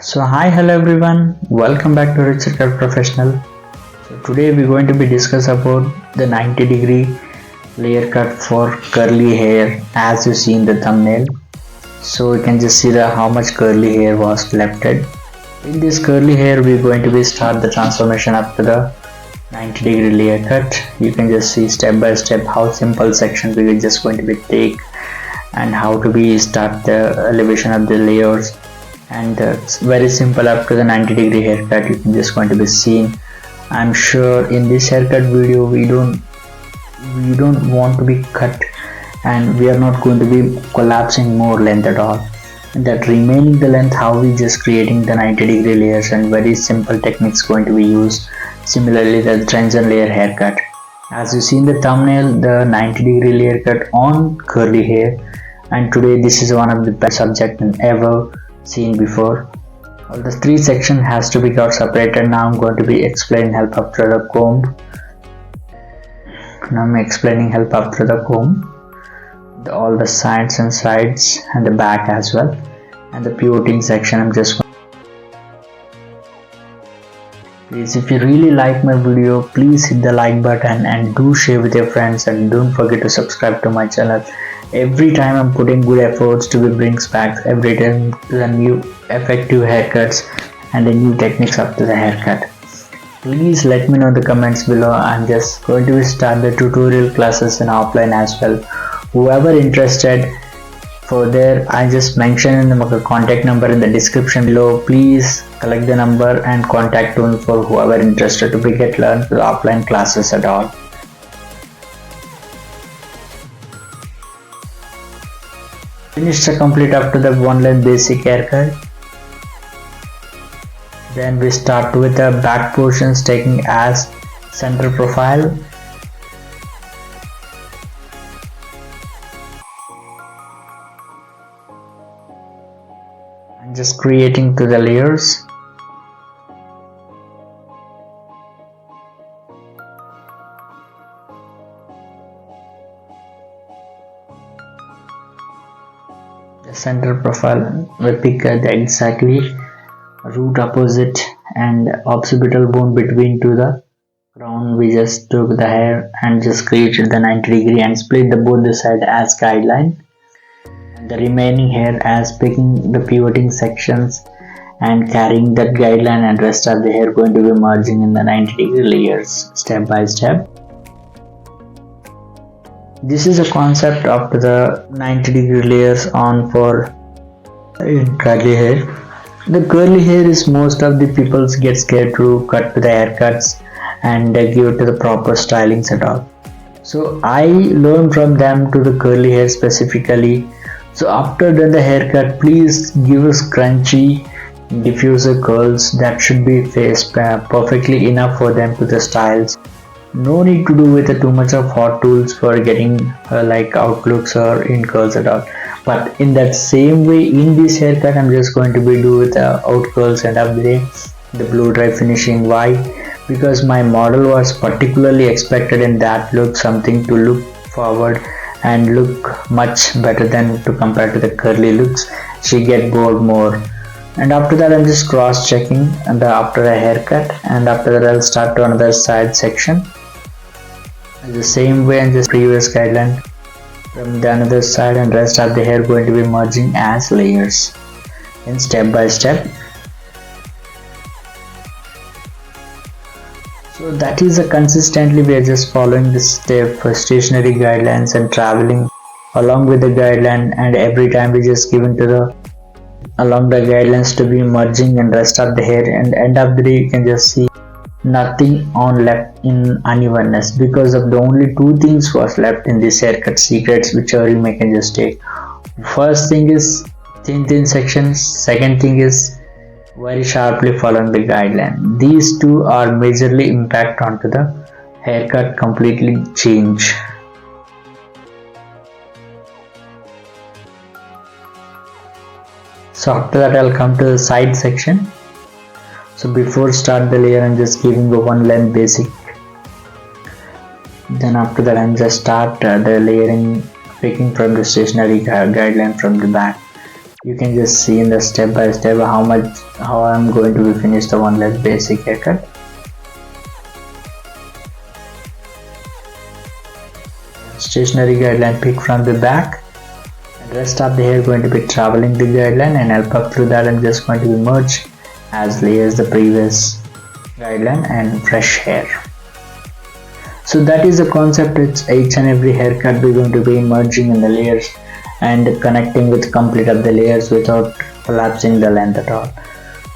So hi, hello everyone, welcome back to Richard Cut Professional. So today we're going to be discuss about the 90-degree layer cut for curly hair as you see in the thumbnail. So you can just see how much curly hair was collected. In this curly hair we're going to be start the transformation up to the 90-degree layer cut. You can just see step by step how simple section we are just going to be take and how to be start the elevation of the layers, and it's very simple up to the 90-degree haircut. You can just going to be seen. I'm sure in this haircut video we don't want to be cut, and we are not going to be collapsing more length at all. That remaining the length, how we just creating the 90-degree layers, and very simple techniques going to be used. Similarly the trends and layer haircut, as you see in the thumbnail, the 90-degree layer cut on curly hair. And today this is one of the best subject ever seen before. All the three section has to be got separated. Now I'm going to be explaining help after the comb. Now I'm explaining help after the comb. All the sides and sides and the back as well. And the pivoting section I'm just please, if you really like my video, please hit the like button and do share with your friends, and don't forget to subscribe to my channel. Every time I'm putting good efforts to be brings back every time the new effective haircuts and the new techniques up to the haircut. Please let me know in the comments below. I'm just going to start the tutorial classes in offline as well. Whoever interested for there, I just mentioned in the contact number in the description below. Please collect the number and contact me for whoever interested to be get learn the offline classes at all. Finish the complete up to the one length basic haircut. Then we start with the back portions taking as center profile. And just creating to the layers. The center profile we pick exactly root opposite and occipital bone between to the crown. We just took the hair and just created the 90-degree and split the both the side as guideline, and the remaining hair as picking the pivoting sections and carrying that guideline, and rest of the hair going to be merging in the 90-degree layers step by step. This is a concept of the 90-degree layers on for curly hair. The curly hair is most of the people get scared to cut to the haircuts and give it to the proper stylings at all. So I learned from them to the curly hair specifically. So after doing the haircut, please give us crunchy diffuser curls that should be faced perfectly enough for them to the styles. No need to do with too much of hot tools for getting like outlooks or in curls at all. But in that same way, in this haircut I'm just going to be do with out curls and up the blow dry finishing. Why? Because my model was particularly expected in that look, something to look forward and look much better than to compare to the curly looks. She get bored more. And after that I'm just cross checking and after a haircut, and after that I'll start to another side section the same way, and just previous guideline from the another side, and rest of the hair going to be merging as layers in step by step. So that is consistently we are just following this step for stationary guidelines and traveling along with the guideline, and every time we just given to the along the guidelines to be merging and rest of the hair, and end of the day you can just see nothing on left in unevenness, because of the only two things was left in this haircut secrets whichever you may can just take. First thing is thin sections, second thing is very sharply following the guideline. These two are majorly impact onto the haircut completely change. So after that I'll come to the side section. So before start the layer I'm just giving the one length basic. Then after that I'm just start the layering picking from the stationary guideline from the back. You can just see in the step by step how I'm going to be finish the one less basic haircut. Stationary guideline pick from the back, and rest of the hair going to be traveling the guideline, and I'll puff through that. I'm just going to be merge as layers the previous guideline and fresh hair. So that is the concept. It's each and every haircut we're going to be merging in the layers and connecting with complete of the layers without collapsing the length at all.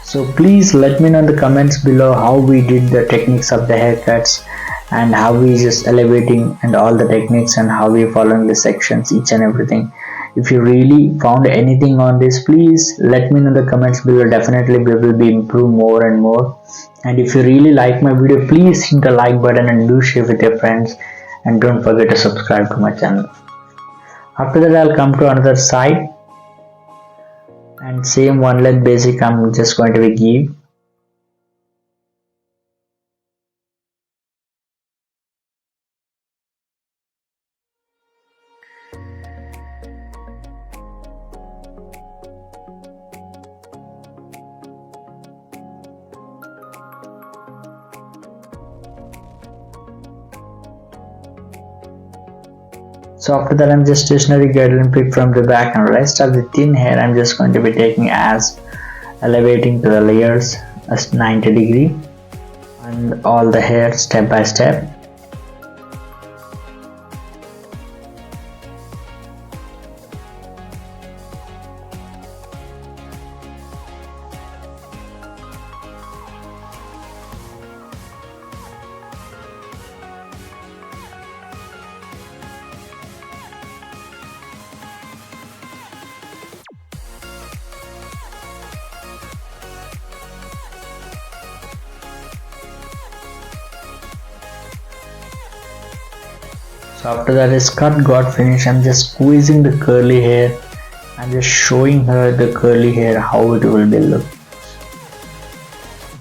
So please let me know in the comments below how we did the techniques of the haircuts and how we just elevating and all the techniques and how we following the sections, each and everything. If you really found anything on this, please let me know in the comments below. Definitely we will be improve more and more. And if you really like my video, please hit the like button and do share with your friends, and don't forget to subscribe to my channel. After that, I'll come to another side, and same one length basic I'm just going to be give. So after that, I'm just stationary guideline pick from the back, and rest of the thin hair I'm just going to be taking as elevating to the layers as 90 degree, and all the hair step by step. So after that is cut got finished, I'm just squeezing the curly hair. I'm just showing her the curly hair how it will be look.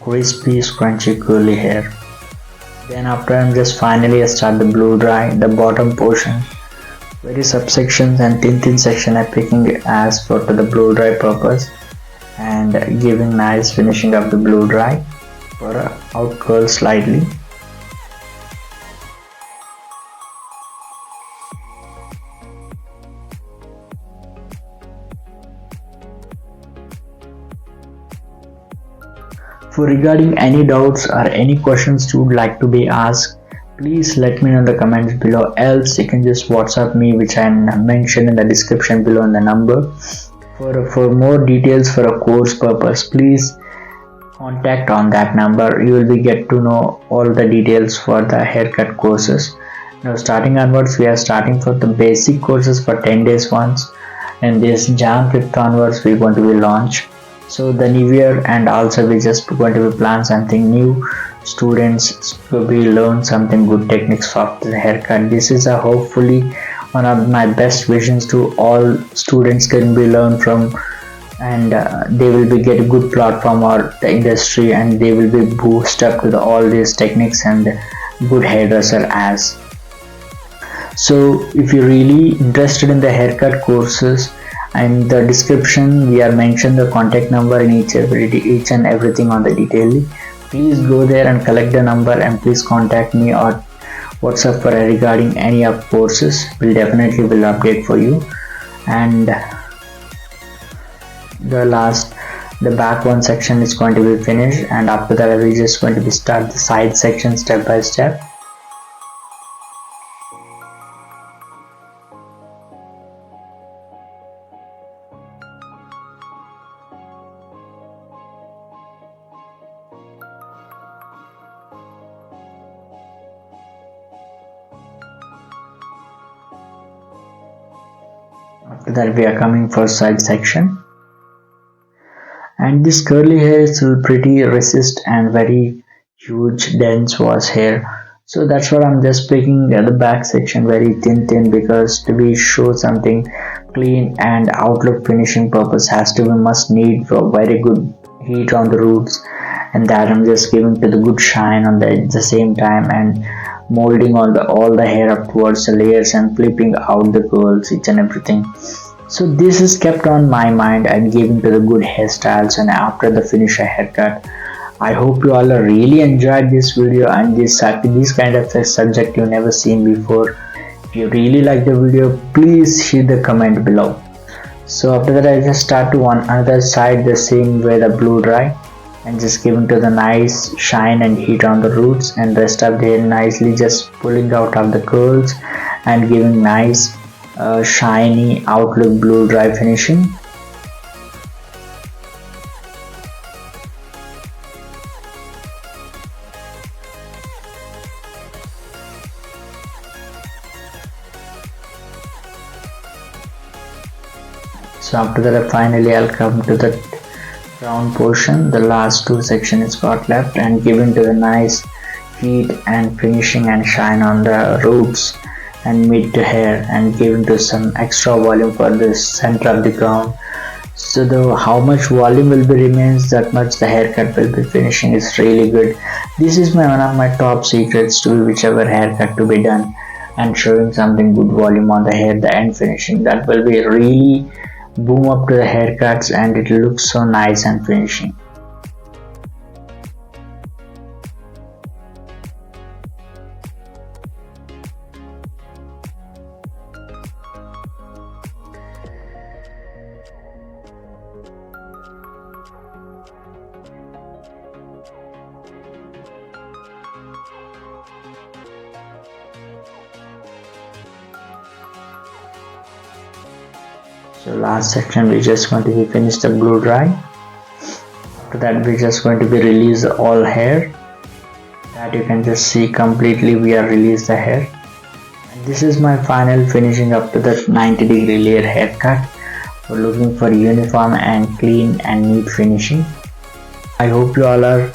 Crispy, scrunchy curly hair. Then after I'm just finally start the blow dry the bottom portion. Very subsections and thin section I'm picking as for the blow dry purpose, and giving nice finishing of the blow dry for out curl slightly. For regarding any doubts or any questions you would like to be asked, please let me know in the comments below, else you can just WhatsApp me, which I mentioned in the description below in the number. For more details for a course purpose, please contact on that number. You will be get to know all the details for the haircut courses. Now starting onwards, we are starting for the basic courses for 10 days once, and this Jan 5th onwards we are going to be launch. So the new year, and also we just going to be plan something new. Students will be learn something good techniques for the haircut. This is a hopefully one of my best visions to all students can be learn from, and they will be get a good platform or the industry, and they will be boost up to all these techniques and good hairdresser as. So if you're really interested in the haircut courses, in the description we are mentioned the contact number in each and everything on the detail. Please go there and collect the number, and please contact me or WhatsApp for regarding any of courses. Will definitely will update for you. And the back one section is going to be finished, and after that we just going to be start the side section step by step. After that we are coming for side section, and this curly hair is pretty resist and very huge dense was hair, so that's what I'm just picking at the back section very thin because to be show something clean, and outlook finishing purpose has to be must need for very good heat on the roots, and that I'm just giving to the good shine on the same time, and molding all the hair up towards the layers and flipping out the curls each and everything. So this is kept on my mind and giving to the good hairstyles and after the finish a haircut. I hope you all are really enjoyed this video and this kind of a subject you never seen before. If you really like the video, please hit the comment below. So after that I just start to on another side the same way the blow dry and just giving to the nice shine and heat on the roots and rest of the hair nicely just pulling out of the curls and giving nice shiny outlook blow dry finishing. So after that finally I'll come to the round portion, the last two sections got left and giving to the nice heat and finishing and shine on the roots and mid to hair and giving to some extra volume for the center of the crown. So the how much volume will be remains, that much the haircut will be finishing is really good. This is one of my top secrets to whichever haircut to be done and showing something good volume on the hair, the end finishing that will be really boom up to the haircuts and it looks so nice and finishing. So last section we just going to be finished the blow dry. After that we just going to be release all hair, that you can just see completely we are release the hair. And this is my final finishing up to the 90-degree layer haircut. We're looking for uniform and clean and neat finishing. I hope you all are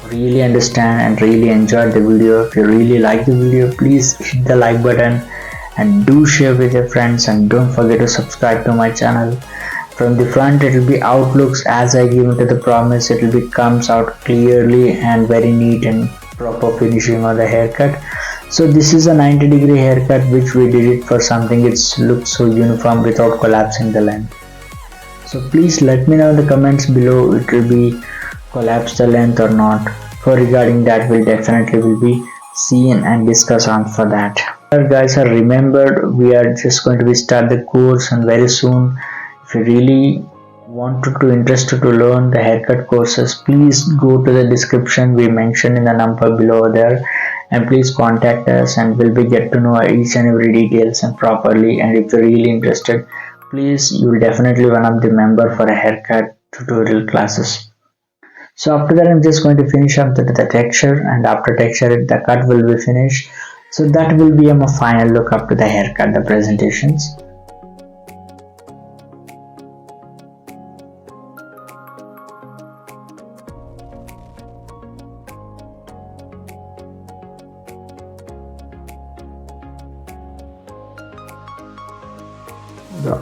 really understand and really enjoyed the video. If you really like the video, please hit the like button and do share with your friends and don't forget to subscribe to my channel. From the front it will be outlooks as I give into the promise, it will be comes out clearly and very neat and proper finishing on the haircut. So this is a 90-degree haircut which we did it for something it looks so uniform without collapsing the length. So please let me know in the comments below it will be collapse the length or not. For regarding that will definitely will be seen and discuss on for that. Guys, remember we are just going to be start the course and very soon. If you really wanted to interested to learn the haircut courses, please go to the description we mentioned in the number below there and please contact us and we'll be get to know each and every details and properly. And if you're really interested, please you will definitely one of the member for a haircut tutorial classes. So after that I'm just going to finish up the texture and after texture the cut will be finished. So that will be my final look up to the haircut, the presentations.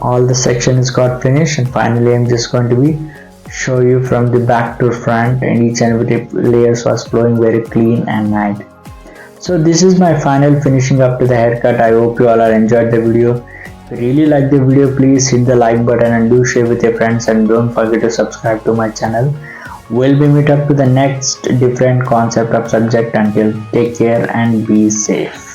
All the sections got finished and finally I'm just going to be show you from the back to front and each and every layers was flowing very clean and nice. So this is my final finishing up to the haircut. I hope you all are enjoyed the video. If you really like the video, please hit the like button and do share with your friends and don't forget to subscribe to my channel. We'll be meet up to the next different concept of subject. Until take care and be safe.